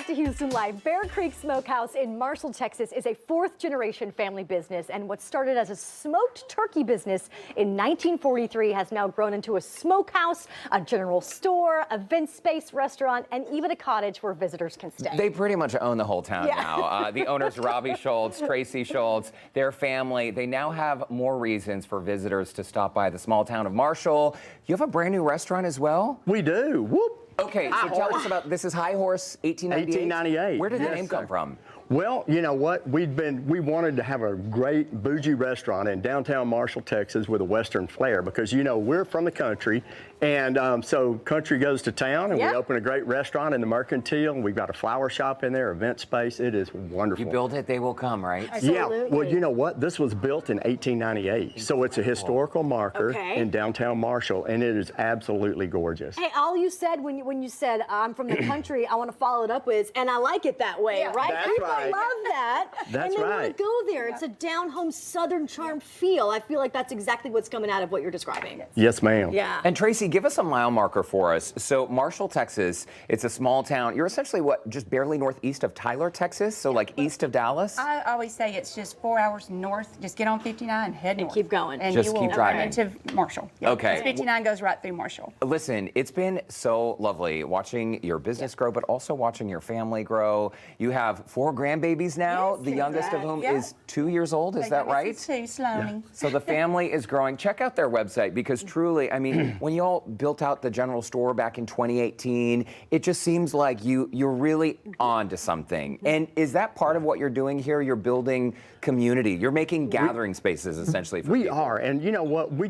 to Houston Live. Bear Creek Smokehouse in Marshall, Texas is a fourth-generation family business, and what started as a smoked turkey business in 1943 has now grown into a smokehouse, a general store, event space, restaurant, and even a cottage where visitors can stay. They pretty much own the whole town now. The owners, Robbie Shoults, Tracy Shoults, their family, they now have more reasons for visitors to stop by the small town of Marshall. You have a brand new restaurant as well? We do. Whoop. Okay, so tell us about, this is High Horse 1898? 1898. Where did the name come from? Well, you know what? We wanted to have a great bougie restaurant in downtown Marshall, Texas with a Western flair because, you know, we're from the country. And so country goes to town and we open a great restaurant in the Mercantile. We've got a flower shop in there, event space. It is wonderful. You build it, they will come, right? Absolutely. Yeah, well, you know what? This was built in 1898. So it's a historical marker in downtown Marshall, and it is absolutely gorgeous. Hey, all you said when you said, I'm from the country, I want to follow it up with, and I like it that way, right? That's People right. love that. That's and they right. want to go there. It's a down-home Southern charm feel. I feel like that's exactly what's coming out of what you're describing. Yes, ma'am. Yeah. And Tracy, give us a mile marker for us. So Marshall, Texas, it's a small town. You're essentially what, just barely northeast of Tyler, Texas? So like east of Dallas? I always say it's just 4 hours north. Just get on 59 and head north. Keep going. And Just you will keep driving. into Marshall. Yeah. Okay. 59 goes right through Marshall. Listen, it's been so lovely watching your business grow, but also watching your family grow. You have 4 grandbabies now, Yes, the youngest of whom is 2 years old, is that right? It's 2, Sloaney. So the family is growing. Check out their website because truly, I mean, when you all built out the general store back in 2018, it just seems like you're really on to something. And is that part of what you're doing here? You're building community. You're making gathering spaces essentially for We people. are, and you know what? We're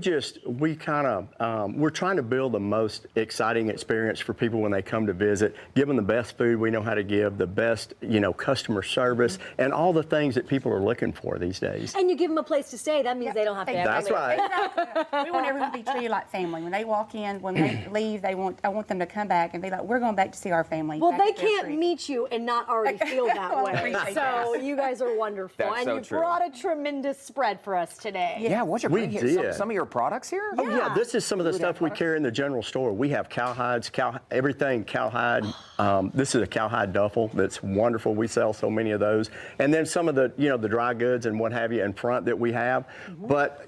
trying to build the most exciting experience for people when they come to visit. Give them the best food we know how to give, the best, you know, customer service, and all the things that people are looking for these days. And you give them a place to stay. That means they don't have to have That's right. Exactly. We want everyone to be treated like family. When they walk in, when they leave, I want them to come back and be like, we're going back to see our family. Well, back they at Bear can't Creek. meet you and not already feel that Well, I way. appreciate So that. you guys are wonderful. That's and so you true. brought a tremendous spread for us today. Yeah, what'd you We bring here? did. Some of your products here? Oh, yeah, this is some of the stuff we carry in the general store. We have cowhides, everything cowhide. This is a cowhide duffel that's wonderful. We sell so many of those. And then some of the, you know, the dry goods and what have you in front that we have. But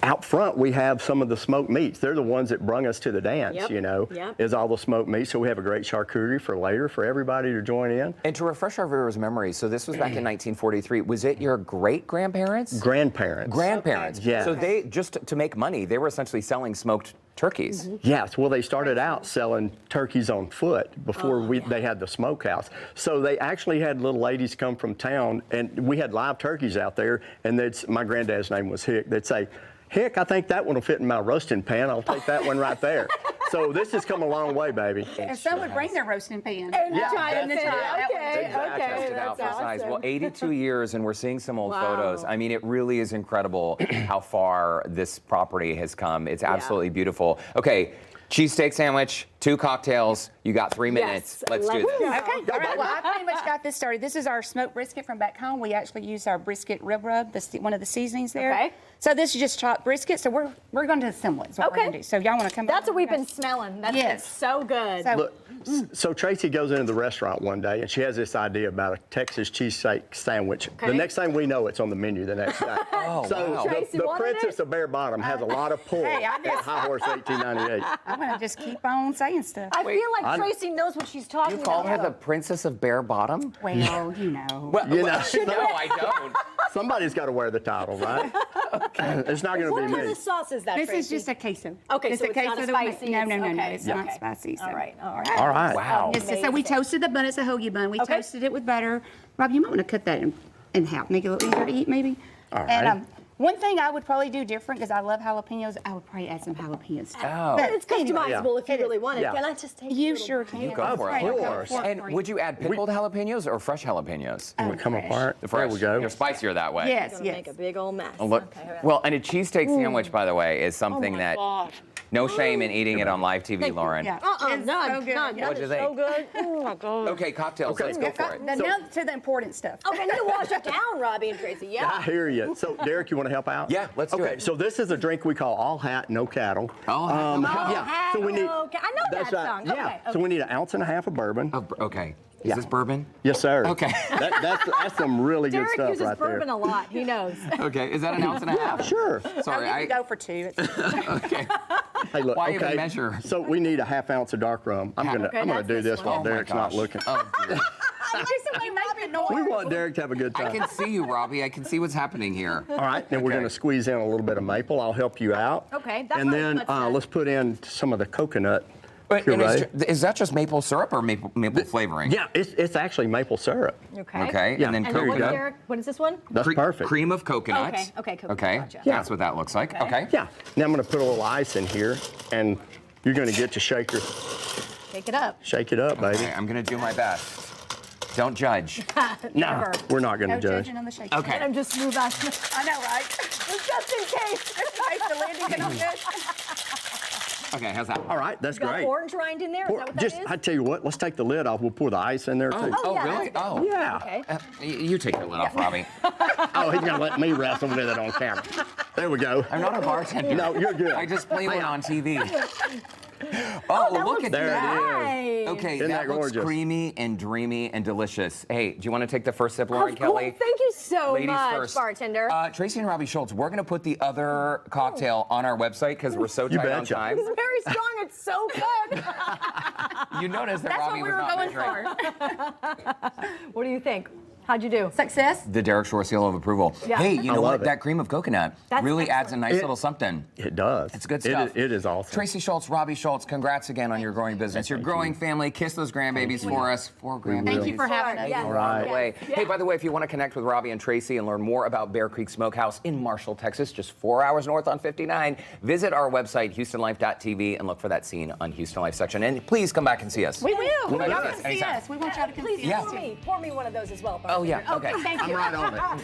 out front, we have some of the smoked meats. They're the ones that brung us to the dance, you know, is all the smoked meats. So we have a great charcuterie for later for everybody to join in. And to refresh our viewers' memory, so this was back in 1943. Was it your great-grandparents? Grandparents. Grandparents. Okay. Yeah. So they, just to make money, they were essentially selling smoked turkeys. Yes, well, they started out selling turkeys on foot before they had the smokehouse. So they actually had little ladies come from town, and we had live turkeys out there, and my granddad's name was Hick. They'd say, Hick, I think that one will fit in my roasting pan. I'll take that one right there. So this has come a long way, baby. And some would bring their roasting pan. And Yeah, try to that's fit it. right. Okay, Exactly. okay, Tested out that's for size. awesome. Well, 82 years, and we're seeing some old photos. Wow. I mean, it really is incredible how far this property has come. It's absolutely beautiful. Okay, cheesesteak sandwich, 2 cocktails. You got 3 minutes. Let's do this. go. Okay, all right. Well, I pretty much got this started. This is our smoked brisket from back home. We actually use our brisket rib rub, one of the seasonings there. Okay. So this is just chopped brisket. So we're going to assemble it. Is what we're going to do. So y'all want to come? That's over? what we've been smelling. That's been so good. So- Look, so Tracy goes into the restaurant one day, and she has this idea about a Texas cheesesteak sandwich. The next thing we know, it's on the menu the next day. Oh, So wow. Tracy the wanted Princess it? of Bear Bottom has a lot of pull Hey, I at just- High Horse 1898. I'm going to just keep on saying stuff. I feel like Tracy knows what she's talking You about. call her the Princess of Bear Bottom? Well, you know. Well, You know, no, I don't. somebody's got to wear the title, right? It's not going to What be kind me. of sauce is that, This Tracy? is just a queso. Okay, Just so it's not a queso spicy. No, Okay, it's not okay. spicy. So. All right. All right. Wow. So we toasted the bun. It's a hoagie bun. We Okay. toasted it with butter. Rob, you might want to cut that in half, make it a little easier to eat, maybe. All right. And one thing I would probably do different, because I love jalapenos, I would probably add some jalapenos. Oh. But It's customizable if you really want it. Yeah. Can I just take You a little sure bit? can. You go for it. Of course. And would you add pickled jalapenos or fresh jalapenos? Will it come fresh. apart? The There fresh. we go. They're spicier that way. Yes, Gonna yes. make a big old mess. Oh, look. Okay, Well, and a cheesesteak sandwich, by the way, is something that God. no shame in eating it on live TV, Lauren. Yeah. None. It's so good. None. Yeah. What'd you It's so think? good. Oh my God. Okay, cocktails. Let's go for it. Now to the important stuff. Okay, now wash it down, Robbie and Tracy. I Yeah. hear you. So, Derek, you want to help out? Yeah, let's do okay, it. so this is a drink we call All Hat, No Cattle. All Hat, No Cattle. Yeah. So we need. Okay, I know That's that right. song. Yeah. Okay. So we need 1.5 ounces of bourbon. Oh, okay. Is this bourbon? Yes, sir. Okay. That's some really good Derek stuff uses right bourbon there. a lot. He knows. Okay, is that an ounce and a half? Sure. Sorry, You can go for 2. Okay. Hey, look. Why okay. even measure? So we need a half ounce of dark rum. I'm gonna that's do this this one. while Oh my Derek's not gosh. looking. Oh, dear. You make the noise. We want Derek to have a good I time. can see you, Robbie. I can see what's happening here. All right, then we're Okay. going to squeeze in a little bit of maple. I'll help you out. Okay, that And probably then cuts that. let's put in some of the coconut Wait, and puree. is that just maple syrup or maple flavoring? Yeah, it's actually maple syrup. Okay. Okay, Yeah, and then And there you what's go. Derek? What is this one? That's perfect. Cream of coconut. Okay, coconut, Okay, gotcha. Yeah. that's what that looks like. Okay. Okay. Yeah. Now I'm going to put a little ice in here, and you're going to get to shake it up, baby. Okay, I'm gonna do my best. Don't judge. No, Never. we're not going to No judge. judging on the shake. Okay. And I'm just smooth out. I know, right? Just in case. Make the lid get on good. Okay, how's that? All right, that's Got great. orange rind in there? Is that what that is? I tell you what, let's take the lid off. We'll pour the ice in there too. Oh, yeah, really? that's Oh. Yeah. Okay. You take your lid off, Robbie. Oh, he's going to let me wrestle with it on camera. There we go. I'm not a bartender. No, you're good. I just play one on TV. that Oh, look looks at There it that. nice. Okay, Isn't that that looks gorgeous? creamy and dreamy and delicious. Hey, do you want to take the first sip, Lauren Of course. Kelly? Thank you so Ladies much, first. bartender. Tracy and Robbie Shoults, we're going to put the other cocktail on our website because we're so You tight on betcha. time. It's very strong. It's so good. You noticed that That's Robbie what we was were not going measuring. for. What do you think? How'd you do? Success? The Derek Shore seal of approval. Yeah. Hey, you I know love what? it. That cream of coconut That's really adds a excellent. nice little something. It does. It's good stuff. It is awesome. Tracy Shoults, Robbie Shoults, congrats again on your growing business, your growing family. Kiss those grandbabies for us. 4 grandbabies. Thank you for having us. Yes. All right. Way. Hey, by the way, if you want to connect with Robbie and Tracy and learn more about Bear Creek Smokehouse in Marshall, Texas, just 4 hours north on 59, visit our website, HoustonLife.tv, and look for that scene on Houston Life section. And please come back and see us. We will. We'll Y'all do come this see anytime. us. We want y'all to come Please see us. pour me one of those as well, Oh, yeah. bartender. Okay. Thank I'm you. right on it.